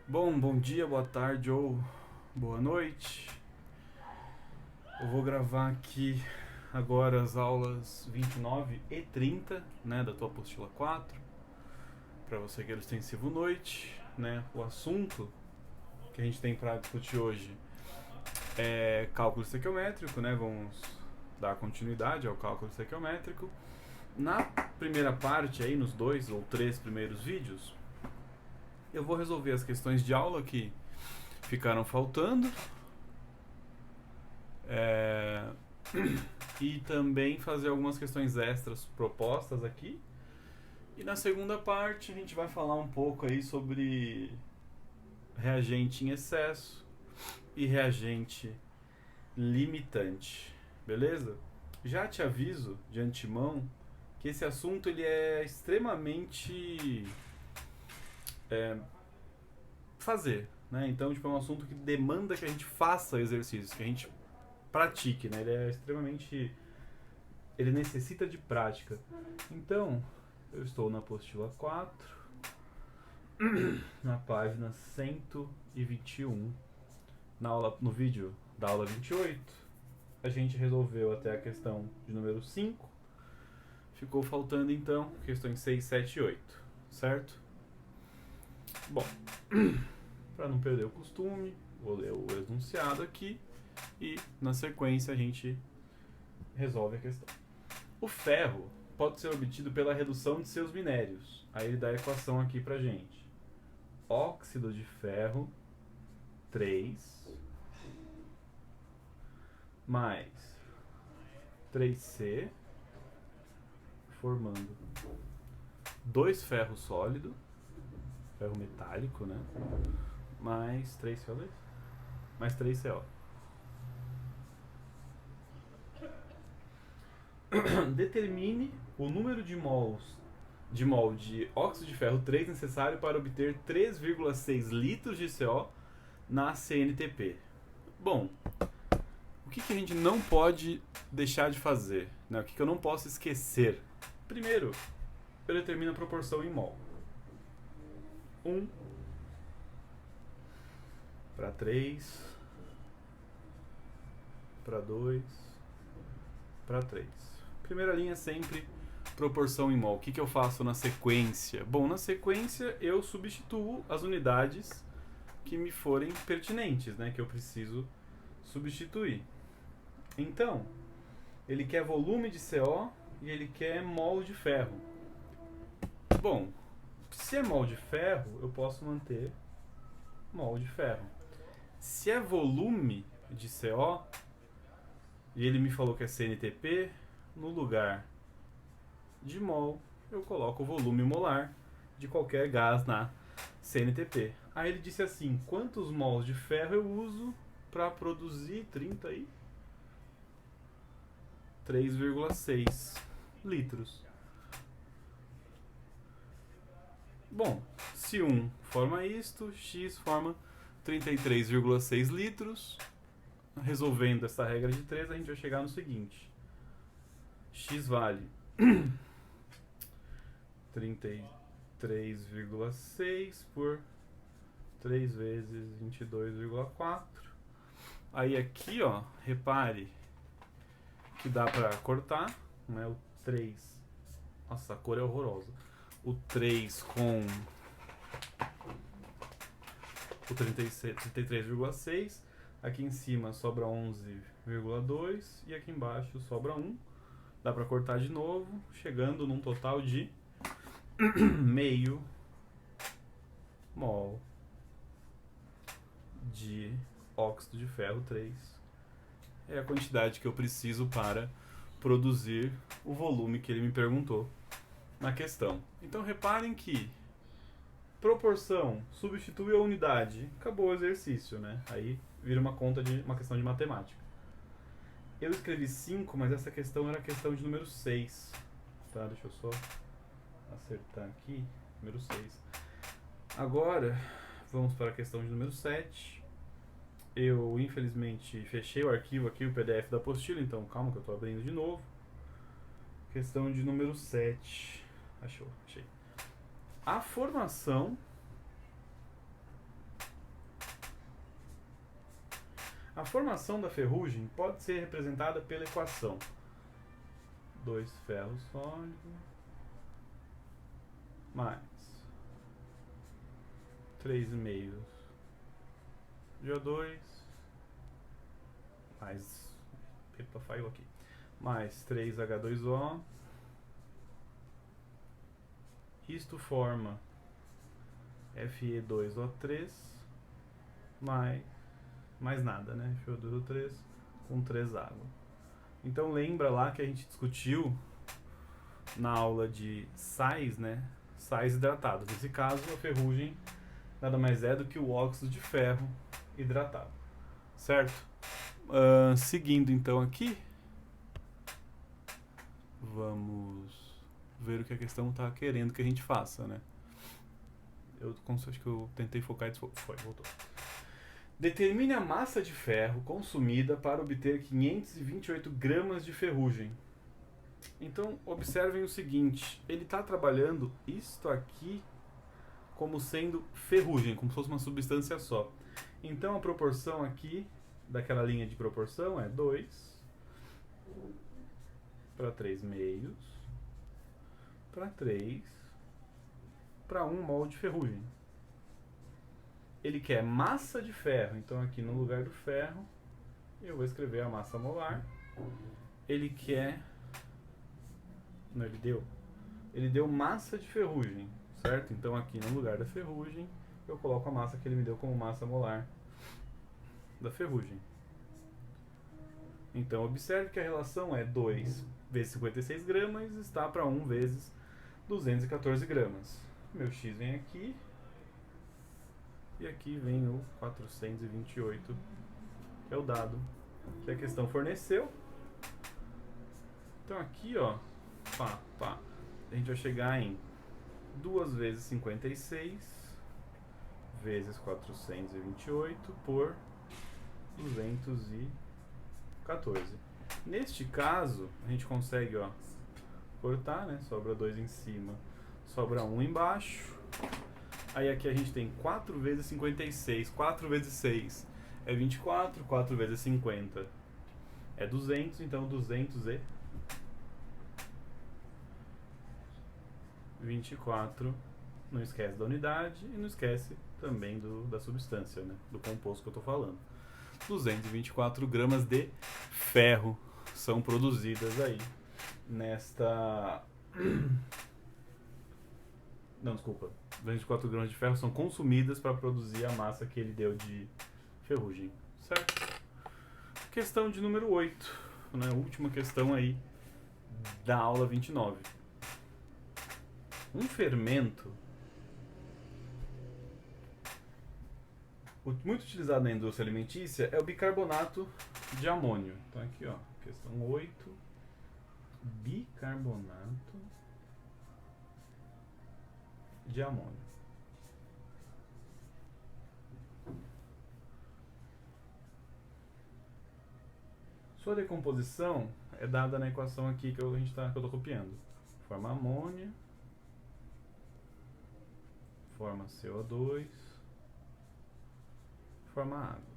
Bom dia, boa tarde ou boa noite. Eu vou gravar aqui agora as aulas 29 e 30, né, da tua apostila 4, para você que é do extensivo noite, né? O assunto que a gente tem para discutir hoje é cálculo estequiométrico, né? Vamos dar continuidade ao cálculo estequiométrico. Na primeira parte aí, nos 2 ou 3 primeiros vídeos, eu vou resolver as questões de aula que ficaram faltando. E também fazer algumas questões extras propostas aqui. E na segunda parte a gente vai falar um pouco aí sobre reagente em excesso e reagente limitante, beleza? Já te aviso de antemão que esse assunto ele é extremamente fazer, né? Então, tipo, é um assunto que demanda que a gente faça exercícios, que a gente pratique, né? Ele é extremamente, ele necessita de prática. Então, eu estou na apostila 4, na página 121, no vídeo da aula 28. A gente resolveu até a questão de número 5. Ficou faltando então questões 6, 7 e 8, certo? Bom, para não perder o costume, vou ler o enunciado aqui e na sequência a gente resolve a questão. O ferro pode ser obtido pela redução de seus minérios. Aí ele dá a equação aqui pra gente. Óxido de ferro 3 mais 3C, formando 2 ferro sólido, ferro metálico, né? Mais 3CO2, mais 3CO. Determine o número de mol de óxido de ferro 3 necessário para obter 3,6 litros de CO na CNTP. Bom, o que a gente não pode deixar de fazer? Né? O que eu não posso esquecer? Primeiro, eu determino a proporção em mol. 1 para 3, para 2, para 3. Primeira linha sempre proporção em mol. O que eu faço na sequência? Bom, na sequência eu substituo as unidades que me forem pertinentes, né? Que eu preciso substituir. Então, ele quer volume de CO e ele quer mol de ferro. Bom, se é mol de ferro, eu posso manter mol de ferro. Se é volume de CO, e ele me falou que é CNTP, no lugar de mol, eu coloco o volume molar de qualquer gás na CNTP. Aí ele disse assim, quantos mols de ferro eu uso para produzir 3,6 litros. Bom, se 1 forma isto, X forma 33,6 litros. Resolvendo essa regra de 3, a gente vai chegar no seguinte. X vale 33,6 por 3 vezes 22,4. Aí aqui, ó, repare que dá pra cortar, né? O 3. Nossa, a cor é horrorosa. O 3 com o 33,6. Aqui em cima sobra 11,2 e aqui embaixo sobra 1. Dá pra cortar de novo, chegando num total de meio mol de óxido de ferro 3. É a quantidade que eu preciso para produzir o volume que ele me perguntou na questão. Então reparem que proporção substitui a unidade, acabou o exercício, né? Aí vira uma questão de matemática. Eu escrevi 5, mas essa questão era a questão de número 6. Tá, deixa eu só acertar aqui. Número 6. Agora, vamos para a questão de número 7. Eu, infelizmente, fechei o arquivo aqui, o PDF da apostila, então calma que eu estou abrindo de novo. Questão de número 7. Achei. A formação formação da ferrugem pode ser representada pela equação 2 ferro sólido mais 3,5 de O2 mais, epa, falhou aqui, mais 3H2O. Isto forma Fe2O3 mais nada, né? Fe2O3 com 3 água. Então lembra lá que a gente discutiu na aula de sais, né? Sais hidratados. Nesse caso, a ferrugem nada mais é do que o óxido de ferro hidratado, certo? Seguindo então aqui, vamos ver o que a questão está querendo que a gente faça, né? Acho que eu tentei focar e voltou. Determine a massa de ferro consumida para obter 528 gramas de ferrugem. Então, observem o seguinte, ele está trabalhando isto aqui como sendo ferrugem, como se fosse uma substância só. Então, a proporção aqui, daquela linha de proporção, é 2 para 3 meios para 3 para 1 mol de ferrugem. Ele quer massa de ferro, então aqui no lugar do ferro eu vou escrever a massa molar. Ele quer... Não, ele deu massa de ferrugem, certo? Então aqui no lugar da ferrugem eu coloco a massa que ele me deu como massa molar da ferrugem. Então observe que a relação é 2 vezes 56 gramas está para 1 vezes 214 gramas. Meu x vem aqui e aqui vem o 428, que é o dado que a questão forneceu. Então aqui, ó, a gente vai chegar em 2 vezes 56 vezes 428 por 214. Neste caso, a gente consegue, ó, cortar, né? Sobra 2 em cima, sobra 1 embaixo. Aí aqui a gente tem 4 vezes 56. 4 vezes 6 é 24. 4 vezes 50 é 200. Então 224. Não esquece da unidade e não esquece também da substância, né? Do composto que eu estou falando. 224 gramas de ferro são produzidas aí nesta... Não, desculpa. 24 gramas de ferro são consumidas para produzir a massa que ele deu de ferrugem, certo? Questão de número 8, né? Última questão aí da aula 29. Um fermento muito utilizado na indústria alimentícia é o bicarbonato de amônio. Então aqui, ó, questão 8, bicarbonato de amônio. Sua decomposição é dada na equação aqui que eu estou copiando. Forma amônia, forma CO2, forma água.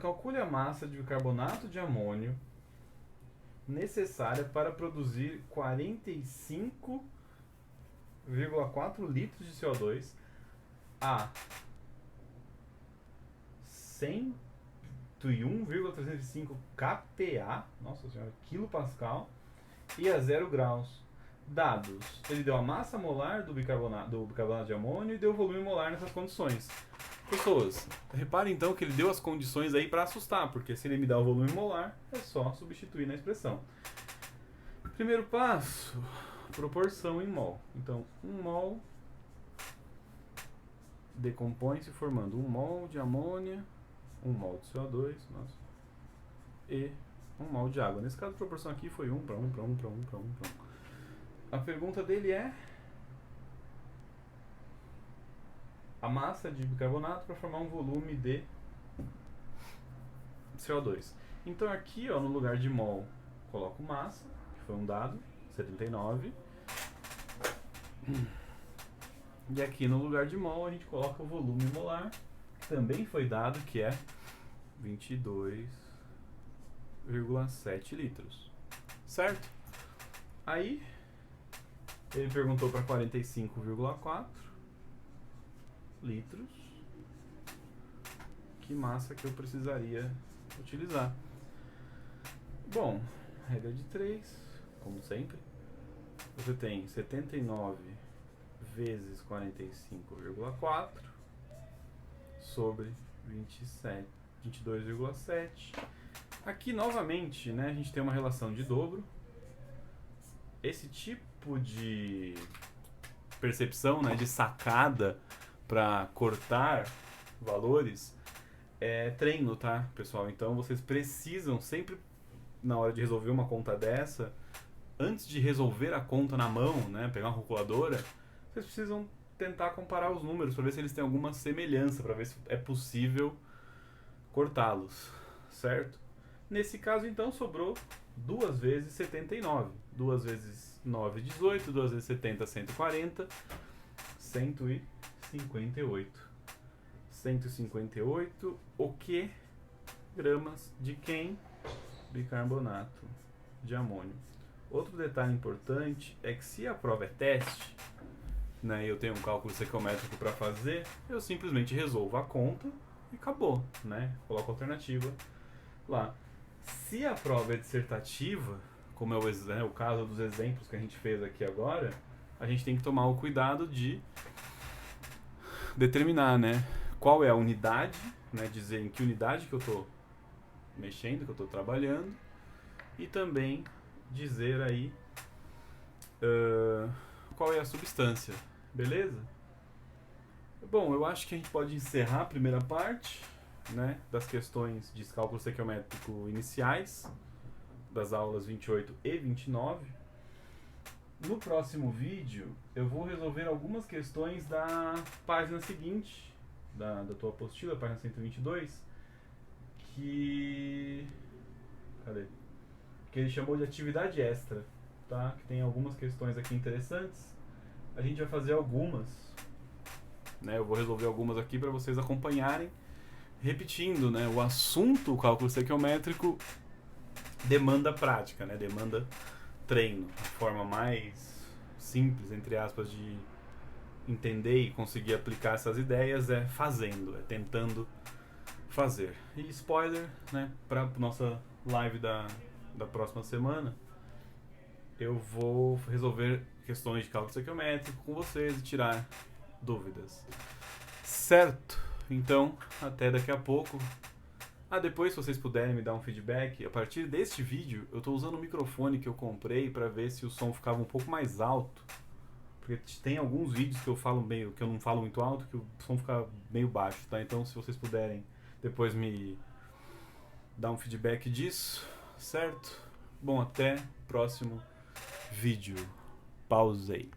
Calcule a massa de bicarbonato de amônio necessária para produzir 45,4 litros de CO2 a 101,305 kPa, nossa senhora, quilopascal, e a 0 graus. Dados: ele deu a massa molar do bicarbonato de amônio e deu o volume molar nessas condições. Pessoas, reparem então que ele deu as condições aí para assustar, porque se ele me dá o volume molar, é só substituir na expressão. Primeiro passo, proporção em mol. Então, 1 mol decompõe-se formando 1 mol de amônia, 1 mol de CO2, nossa, e 1 mol de água. Nesse caso, a proporção aqui foi 1 para 1 para 1 para 1 para 1 para 1. A pergunta dele é a massa de bicarbonato para formar um volume de CO2. Então aqui, ó, no lugar de mol, coloco massa, que foi um dado, 79. E aqui no lugar de mol a gente coloca o volume molar, que também foi dado, que é 22,7 litros. Certo? Aí ele perguntou para 45,4 litros. Que massa que eu precisaria utilizar? Bom, regra de 3, como sempre. Você tem 79 vezes 45,4 sobre 22,7. Aqui novamente, né, a gente tem uma relação de dobro. Esse tipo de percepção, né, de sacada para cortar valores é treino, tá, pessoal? Então vocês precisam sempre, na hora de resolver uma conta dessa, antes de resolver a conta na mão, né, pegar uma calculadora, vocês precisam tentar comparar os números para ver se eles têm alguma semelhança, para ver se é possível cortá-los, certo? Nesse caso, então, sobrou 2 vezes 79. 2 vezes 9, 18. 2 vezes 70, 140. 158. 158, o que? Gramas de quem? Bicarbonato de amônio. Outro detalhe importante é que se a prova é teste, né, eu tenho um cálculo estequiométrico para fazer, eu simplesmente resolvo a conta e acabou, né? Coloco a alternativa lá. Se a prova é dissertativa, como é o caso dos exemplos que a gente fez aqui agora, a gente tem que tomar o cuidado de determinar, né, qual é a unidade, né, dizer em que unidade que eu estou mexendo, que eu estou trabalhando, e também dizer aí qual é a substância, beleza? Bom, eu acho que a gente pode encerrar a primeira parte, né, das questões de cálculo estequiométrico iniciais, das aulas 28 e 29. No próximo vídeo, eu vou resolver algumas questões da página seguinte, da tua apostila, página 122, que ele chamou de atividade extra, tá? Que tem algumas questões aqui interessantes. A gente vai fazer algumas, né? Eu vou resolver algumas aqui para vocês acompanharem. Repetindo, né? O assunto, o cálculo estequiométrico, demanda prática, né? Demanda treino. A forma mais simples, entre aspas, de entender e conseguir aplicar essas ideias é fazendo, é tentando fazer. E spoiler, né? Para nossa live da próxima semana, eu vou resolver questões de cálculo estequiométrico com vocês e tirar dúvidas. Certo? Então, até daqui a pouco. Depois, se vocês puderem me dar um feedback, a partir deste vídeo, eu estou usando o microfone que eu comprei para ver se o som ficava um pouco mais alto. Porque tem alguns vídeos que eu não falo muito alto, que o som fica meio baixo, tá? Então, se vocês puderem depois me dar um feedback disso, certo? Bom, até o próximo vídeo. Pausei.